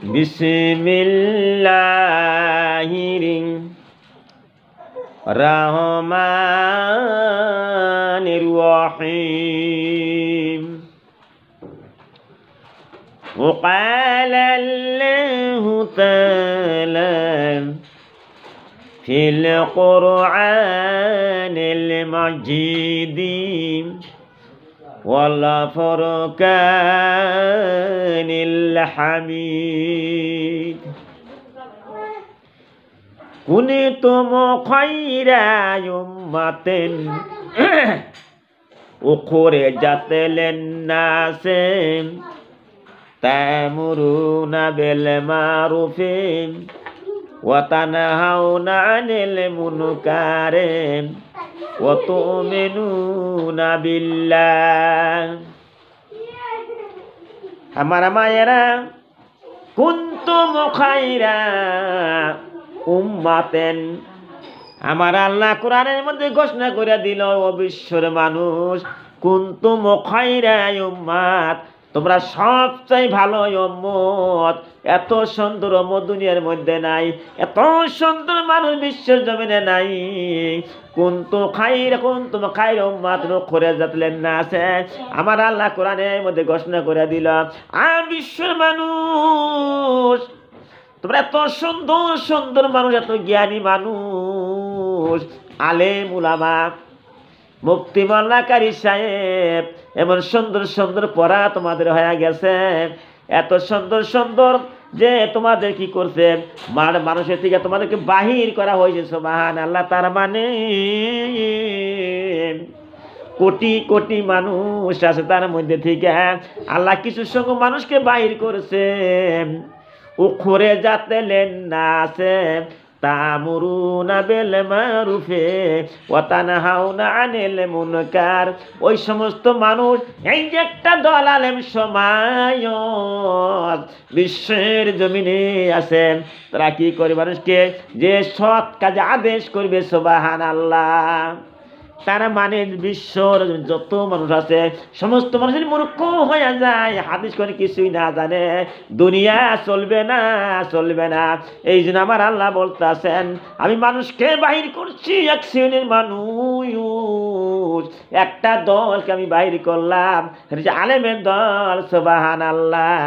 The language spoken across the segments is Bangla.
বিসমিল্লাহির রহমানির রহিম وقال الله تعالى في القرآن المجيد والفرقان الحميد كنتم خير أمة أخرجت للناس تأمرون بالمعروف وتنهون عن المنكر وتؤمنون بالله हमारा मायरा कुंतुम खैरा उम्मतेन আমার আল্লাহ কোরআনের মধ্যে ঘোষণা করে দিল ও বিশ্বের মানুষ কুনতুম খায়রা উম্মাত তোমরা সবচেয়ে ভালো উম্মত এত সুন্দর উম্মত দুনিয়ার মধ্যে নাই এত সুন্দর মানুষ বিশ্বের জমিনে নাই কুনতুম খায়রা উম্মাত উখরিজাত লিন-নাস আমার আল্লাহ কোরআনের মধ্যে ঘোষণা করে দিল বিশ্বের মানুষ তোমরা এত সুন্দর সুন্দর মানুষ এত জ্ঞানী মানুষ আলেম উলামা মুফতি মাওলানা কারি সাহেব এমন সুন্দর সুন্দর পড়া তোমাদের হয়ে গেছে এত সুন্দর সুন্দর যে তোমাদের কি করছে মানুষের থেকে তোমাদেরকে বাহির করা হয়েছে সুবহানাল্লাহ তার মানে কোটি কোটি মানুষ আছে তার মধ্যে থেকে আল্লাহ কিছু সংখ্যক মানুষকে বাহির করেছে উখরিজাত লিন-নাস তা'মুরুনা বিল মারুফি ওয়া তানহাউনা আনিল মুনকার ওই সমস্ত মানুষ এই যে একটা দল আলেম সমাজ বিশ্বের জমিনে আছে তারা কি করে মানুষকে যে সৎ কাজে আদেশ করবে সুবহানাল্লাহ তারা মানে বিশ্বর যত মানুষ আছে সমস্ত মানুষের মূর্খ হয়ে যায় হাদিস করে কিছুই না জানে দুনিয়া চলবে না এই জন্য আমার আল্লাহ বলতেছেন আমি মানুষকে বাহির করছি এক শ্রেণীর মানুষ একটা দলকে আমি বাহির করলাম আলেমের দল সুবহানাল্লাহ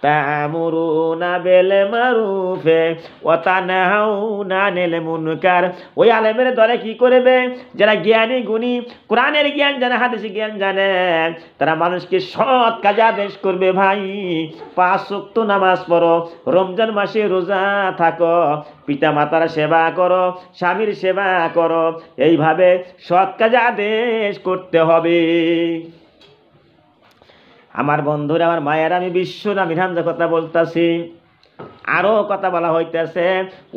তা'মুরুনা বিল মারুফি ওয়া তানহাউনা আনিল মুনকার ওই আলেমের দলে কি করবে যারা জ্ঞানী গুণী কোরআনের জ্ঞান জানে হাদিসের জ্ঞান জানে তারা মানুষকে সৎ কাজে আদেশ করবে ভাই 5 ওয়াক্ত নামাজ পড়ো রমজান মাসে রোজা থাকো পিতা মাতার সেবা করো স্বামীর সেবা করো এইভাবে সৎ কাজে আদেশ করতে হবে আমার বন্ধুরা আমার মায়েরা আমি বিশ্বনবী হামজা কথা বলতাছি আরো কথা বলা হইতেছে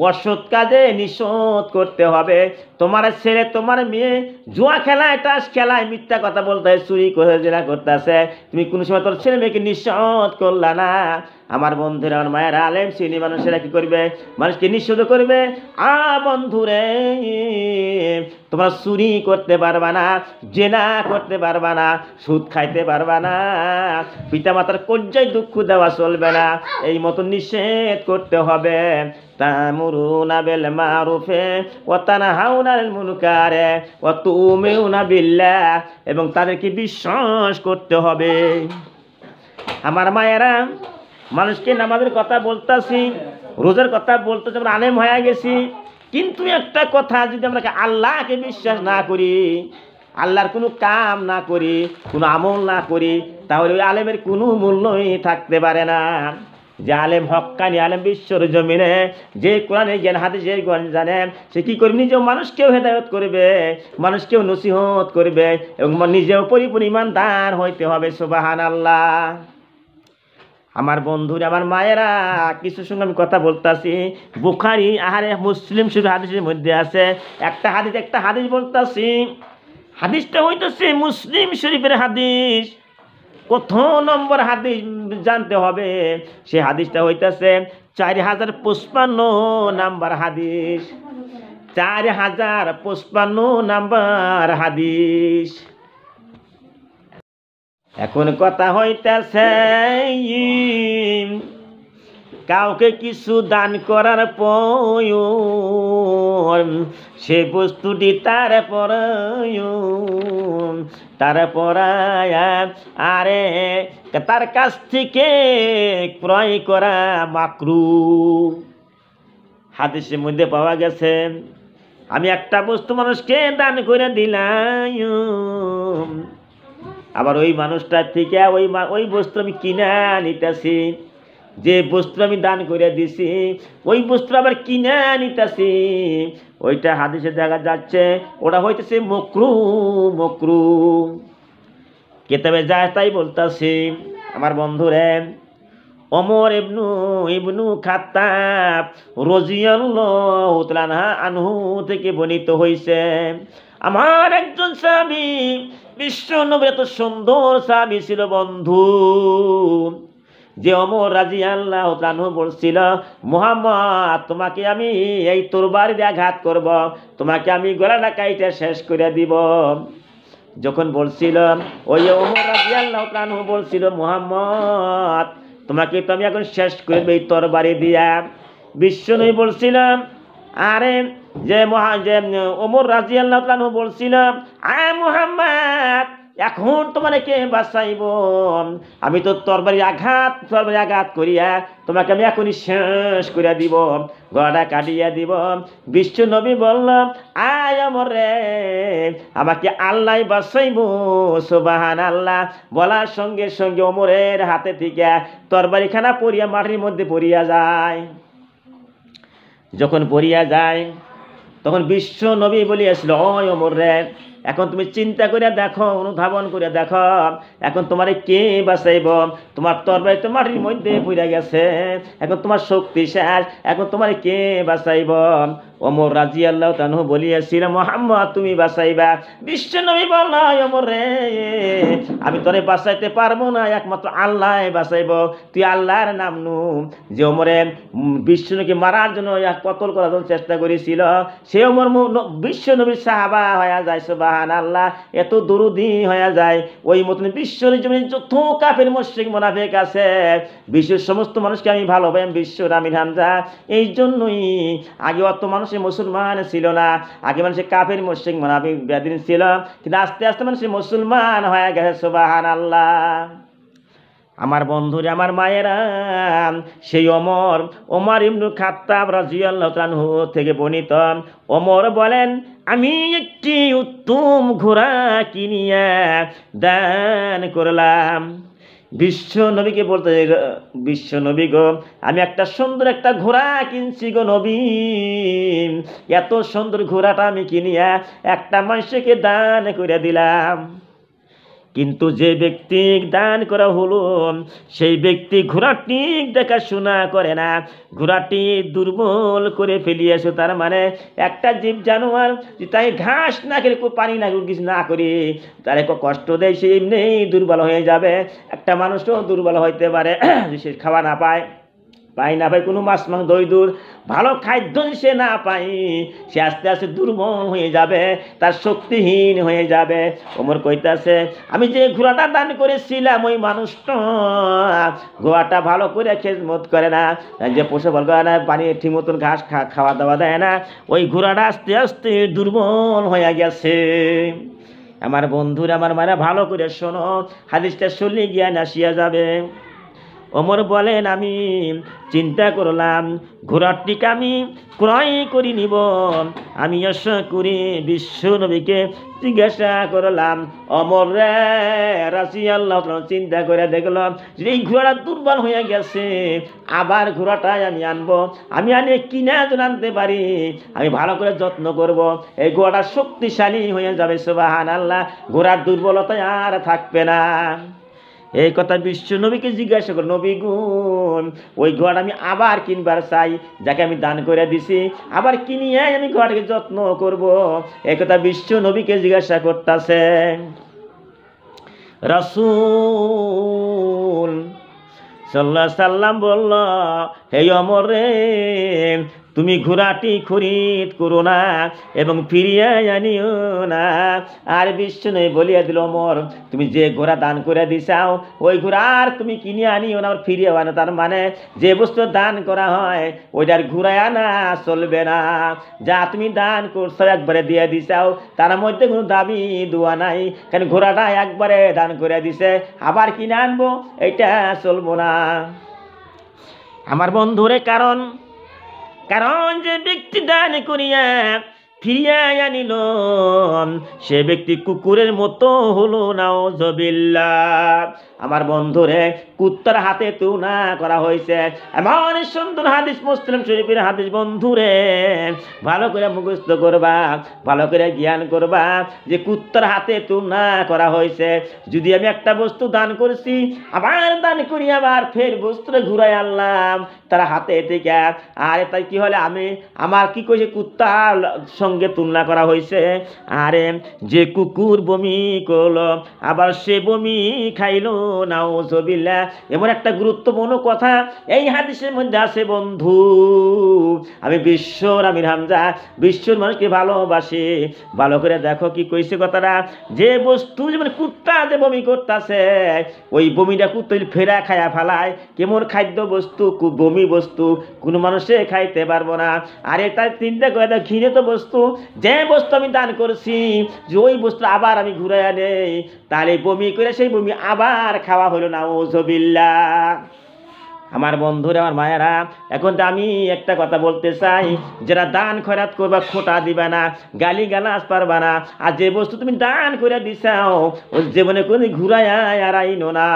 অসৎ কাজে নিষেধ করতে হবে তোমার ছেলে তোমার মেয়ে জুয়া খেলায় তাস খেলায় মিথ্যা কথা বলতে চুরি করে জেরা করতেছে তুমি কোন সময় তোর ছেলে মেয়েকে নিষেধ করলা না আমার বন্ধুরা আমার মায়েরা আলেম শ্রেণী মানুষেরা কি করবে মানুষকে নিষেধ করবে বন্ধুরে তোমরা চুরি করতে পারবা না জেনা করতে পারবা না সুদ খাইতে পারবা না পিতা মাতার কজ্জায় দুঃখ দেওয়া চলবে না এই মতো নিষেধ করতে হবে তা'মুরুনা বিল মারুফি ওয়া তানহাউনা আনিল মুনকারি ওয়া তু'মিনুনা বিল্লাহ এবং তাদেরকে বিশ্বাস করতে হবে আমার মায়েরা মানুষকে নামাজের কথা বলতাছি রোজার কথা বলতেছি আমরা আলেম হয়ে গেছি কিন্তু একটা কথা যদি আমরা আল্লাহকে বিশ্বাস না করি আল্লাহর কোনো কাম না করি কোনো আমল না করি তাহলে ওই আলেমের কোনো মূল্যই থাকতে পারে না যে আলেম হক্কানি আলেম বিশ্বর জমিনে যে কোরআনের জ্ঞান হাদিসের জ্ঞান জানে সে কি করবে নিজেও মানুষকেও হেদায়েত করবে মানুষকেও নসিহত করবে এবং নিজেও পরিপূর্ণ ঈমানদার হইতে হবে সুবহানাল্লাহ আমার বন্ধুরা আমার মায়েরা কিছু সঙ্গে আমি কথা বলতাছি বুখারী আহারে মুসলিম শরীফ হাদিসের মধ্যে আছে একটা হাদিস বলতাছি হাদিসটা হইতেছে মুসলিম শরীফের হাদিস কত নম্বর হাদিস জানতে হবে সেই হাদিসটা হইতেছে 4055 নাম্বার হাদিস 4055 নাম্বার হাদিস এখন কথা হইতেছে কাউকে কিছু দান করার পর সে বস্তুটি তার পরায়ণ, তার পরায়া আরে তার কাছ থেকে ক্রয় করা মাকরুহ। হাদিসের মধ্যে পাওয়া গেছে, আমি একটা বস্তু মানুষকে দান করে দিলাম, আবার ওই মানুষটার থেকে ওই বস্তু আমি কিনা নিতেছি, যে বস্তু আমি দান করে দিছি ওই বস্তু আবার কিনা নিতেছি, ওইটা হাদিসে দেখা যাচ্ছে ওটা হইতেছে মাকরুহ। কেতাবে যায় তাই বলতাছি আমার বন্ধুরে, ওমর ইবনু খাত্তাব রাদিয়াল্লাহু তাআলা আনহু থেকে বর্ণিত হইছে, আমার একজন সাহাবী, বিশ্ব নবীর এত সুন্দর সাহাবী ছিল বন্ধু, যে ওমর রাদিয়াল্লাহু তাআলা আনহু বলছিল, মুহাম্মদ তোমাকে আমি এই তরবারি দিয়ে আঘাত করব, তোমাকে আমি গলাটা কাইটা শেষ করে দিব। যখন বলছিল ওই ওমর রাদিয়াল্লাহু তাআলা আনহু বলছিল, মুহাম্মদ তোমাকে তো আমি এখন শেষ করে দেব এই তরবারি দিয়া। বিশ্বনবী বলছিলাম, আরে যে ওমর রাদিয়াল্লাহু তাআলা আনহু বলছিল, আয় মুহাম্মদ এখন তোমার কে বাঁচাইব, আমি তো তরবারি আঘাত করিয়া তোমাকে আমি এখনই শেষ করে দিব, গলাটা কাটিয়া দিব। বিশ্ব নবী বলল, আয় ওমর রে, আমাকে আল্লাহ বাঁচাইব, সুবহানাল্লাহ। বলার সঙ্গে সঙ্গে ওমরের হাতে থেকে তরবারিখানা পড়িয়া মাটির মধ্যে পড়িয়া যায়। যখন পড়িয়া যায় তখন বিশ্ব নবী বলিয়াছিল, ও ওমর রে, এখন তুমি চিন্তা করে দেখো, অনুধাবন করে দেখো, এখন তোমারে কে বাঁচাইব, তোমার তরবারি তো মাটির মধ্যে পড়ে গেছে, এখন তোমার শক্তি শেষ, এখন তোমারে কে বাঁচাইব। ওমর রাদিয়াল্লাহু তাআলা আনহু বলিয়াছিল, মুহাম্মদ তুমি বাঁচাইবা। বিশ্ব নবী বলল, ওমর রে, আমি তোরে বাঁচাইতে পারবো না, একমাত্র আল্লাহ বাঁচাইব, তুই আল্লাহর নাম নু। যে ওমরে বিশ্বনবীকে মারার জন্য কতল করার জন্য চেষ্টা করেছিল, সে ওমর বিশ্ব নবীর সাহাবা হয়ে যায়, সুবহানাল্লাহ, এত দরুদি হয়ে যায়। ওই মতন বিশ্বের জমিনে যত কাফের মুশরিক মুনাফিক আছে, বিশ্বের সমস্ত মানুষকে আমি ভালোবাসি, বিশ্বর আমির হামজা। এই জন্যই আগে অত মানুষের মুসলমান ছিল না, আগে মানুষের কাফের মুশরিক মুনাফিক বেদিন ছিল, কিন্তু আস্তে আস্তে মানুষের মুসলমান হয়ে গেছে, সুবহানাল্লাহ। আমার বন্ধুরা, আমার মায়েরা, সেই ওমর ইবনু খাত্তাব রাদিয়াল্লাহু তাআলা আনহু থেকে বর্ণিত, ওমর বলেন, আমি একটি উত্তম ঘোড়া কিনিয়া দান করলাম। বিশ্ব নবীকে বলতে, বিশ্ব নবী গো, আমি একটা সুন্দর একটা ঘোড়া কিনছি গো নবী, এত সুন্দর ঘোড়াটা আমি কিনিয়া একটা মানুষকে দান করে দিলাম। কিন্তু যে ব্যক্তি দান করা হলো, সেই ব্যক্তি ঘোড়াটি দেখাশোনা করে না, ঘোড়াটি দুর্বল করে ফেলিয়েছে। তার মানে একটা জীব জানোয়ার তাই ঘাস না খেলে, পানি না কিছু না করে তার কষ্ট দেয়, সে এমনি দুর্বল হয়ে যাবে। একটা মানুষও দুর্বল হইতে পারে, সে খাওয়া না পায় না পায়, কোনো মাছ মাংস দই দুধ ভালো খাদ্য সে না পায়, সে আস্তে আস্তে দুর্বল হয়ে যাবে, তার শক্তিহীন হয়ে যাবে। ওমর কইতাছে, আমি যে ঘোড়াটা দান করেছিলাম, ওই মানুষটা ঘোড়াটা ভালো করে খেজমত করে না, যে পোষা বল করে না, পানি ঠিক মতন ঘাস খাওয়া দাওয়া দেয় না, ওই ঘোড়াটা আস্তে আস্তে দুর্বল হয়ে গেছে। আমার বন্ধুরা, আমার মায়েরা, ভালো করে শোনো, হাদিসটা শুনলে জ্ঞান আসিয়া যাবে। ওমর বলেন, আমি চিন্তা করলাম ঘোড়াটিকে আমি ক্রয় করে নিব। আমি আশা করি বিশ্ব নবীকে জিজ্ঞাসা করলাম, ওমর রাদিয়াল্লাহু তাআলা চিন্তা করে দেখলাম যে এই ঘোড়া দুর্বল হয়ে গেছে, আবার ঘোড়াটাই আমি আনবো, আমি আনে কিনা যদি আনতে পারি, আমি ভালো করে যত্ন করব, এই ঘোড়াটা শক্তিশালী হয়ে যাবে, সুবহানাল্লাহ, ঘোড়ার দুর্বলতা আর থাকবে না। এই কথা বিশ্ব নবীকে জিজ্ঞাসা কর, নবী গুণ, ওই ঘোড়াটা আমি আবার কিনবার চাই, যাকে আমি দান করে দিছি, আবার কিনিয়ে আমি ঘোড়াটাকে যত্ন করব। এই কথা বিশ্ব নবীকে জিজ্ঞাসা করতেছে। রাসূল সাল্লাল্লাহু আলাইহি সাল্লাম বলল, হে ওমর রে, তুমি ঘোড়াটি খরিদ করো না এবং ফিরিয়ে আনিও না। আর বিষ্ণু বলিয়া দিল, ওমর তুমি যে ঘোড়া দান করে দিছাও ওই ঘোড়া আর তুমি কিনে আনিও না, ফিরিয়ে আনো। তার মানে যে বস্তু দান করা হয় ওইটার ঘুরায় আনা চলবে না। যা তুমি দান করছো একবারে দিয়ে দিছাও, তার মধ্যে কোনো দাবি দোয়া নাই, কারণ ঘোড়াটা একবারে দান করে দিছে, আবার কিনে আনবো এটা চলবো না আমার বন্ধুরে। কারণ কারণ যে ব্যক্তি দান করিয়া ফিরিয়া আনিল সে ব্যক্তি কুকুরের মতো হলো নাউজুবিল্লাহ। আমার বন্ধুরে কুত্তার হাতে তুনা করা হয়েছে, এমন সুন্দর হাদিস, মুসলিম শরীফের হাদিস। বন্ধুরে ভালো করে মুখস্থ করবা, ভালো করে জ্ঞান করবা যে কুত্তার হাতে তুনা করা হয়েছে। যদি আমি একটা বস্তু দান করছি, আবার দান করি, আবার ফের বস্তুটা ঘুরাই আনলাম তার হাতে থেকে, আরে তাই কি হলে আমি আমার কি কইছে কুত্তার সঙ্গে তুলনা করা হয়েছে। আরে যে কুকুর বমি করলো আবার সে বমি খাইলো নাউজুবিল্লাহ। এমন একটা গুরুত্বপূর্ণ কথা এই হাদিসের মধ্যে আছে বন্ধু। আমি বিশ্বর আমির হামজা বিশ্বর মানুষকে ভালোবাসি। ভালো করে দেখো কি কইছে কথাটা, যে বস্তু যেমন কুত্তা যে বমি করতেছে ওই বমিটা কুত্তা ফেরা খায়া ফেলায়, কেমন খাদ্য বস্তু বমি বস্তু কোনো মানুষে খাইতে পারবো না। আরে তাই চিন্তা করে দেখ, ঘৃণিত বস্তু যে বস্তু আমি দান করছি যে ওই বস্তু আবার আমি ঘুরে নেই, তাহলে বমি করে সেই বমি আবার খাওয়া হলো নাউজুবিল্লাহ। আমার বন্ধুরা, আমার মায়েরা, এখন তো আমি একটা কথা বলতে চাই, যারা দান খয়রাত করবা খোটা দিবা না, গালি গালাজ পারবা না, আর যে বস্তু তুমি দান করে দিছাও ওই জীবনে কোনো ঘুরায় আর আইনো না।